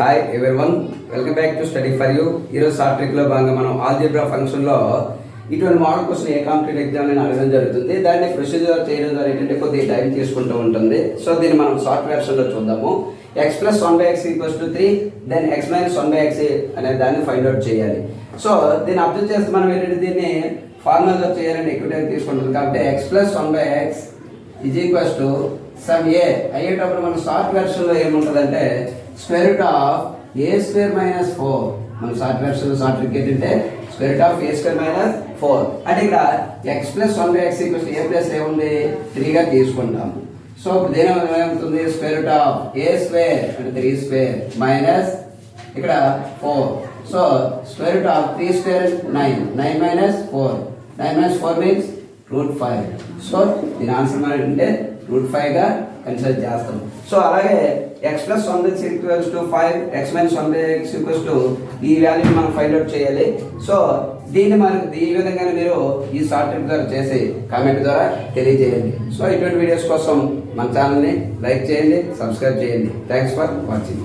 Hi everyone, welcome back to study for you. ఈరోజు short ట్రిక్లో భాగంగా మనం ఆల్జీబ్రా ఫంక్షన్లో ఇటువంటి మోడల్ క్వశ్చన్ ఏ కాంపిటేటివ్ ఎగ్జామ్ నేను అడగడం జరుగుతుంది. దాన్ని ప్రొసీజర్ చేయడం ద్వారా ఏంటంటే కొద్దిగా టైం తీసుకుంటూ ఉంటుంది. సో దీన్ని మనం షార్ట్ వెర్షన్లో చూద్దాము. x + 1/x = 3, then x - 1/x అనే దాన్ని ఫైండ్ అవుట్ చేయాలి. సో దీన్ని అబ్జర్వ్ చేస్తే మనం ఏంటంటే దీన్ని ఫార్ములాలో చేయాలంటే ఎక్కువ టైం తీసుకుంటుంది. కాబట్టి x + 1/x = సమ్ a అయ్యేటప్పుడు మన షార్ట్ వెర్షన్లో ఏముంటుందంటే √a² - 4. మన షార్ట్ వెర్షన్లో షార్ట్ ట్రిక్ ఏంటంటే √a² - 4 అంటే ఇక్కడ x + 1/x = a ప్లస్ ఏముంది 3గా తీసుకుంటాము. సో దేని ఏమవుతుంది √a² అంటే 3² మైనస్ ఇక్కడ 4. So √3² 9 - 4 means √5. సో దీని ఆన్సర్ అంటే √5గా కన్సిడర్ చేస్తాం. సో అలాగే x + 1/x = 5, x - 1/x = ఈ వాల్యూని మనం ఫైండ్ అవుట్ చేయాలి. సో దీన్ని మనకు ఈ విధంగా మీరు ఈ షార్ట్ ట్రిక్ ద్వారా చేసి కామెంట్ ద్వారా తెలియజేయండి. సో ఇటువంటి వీడియోస్ కోసం మన ఛానల్ని లైక్ చేయండి, సబ్స్క్రైబ్ చేయండి. Thanks for watching.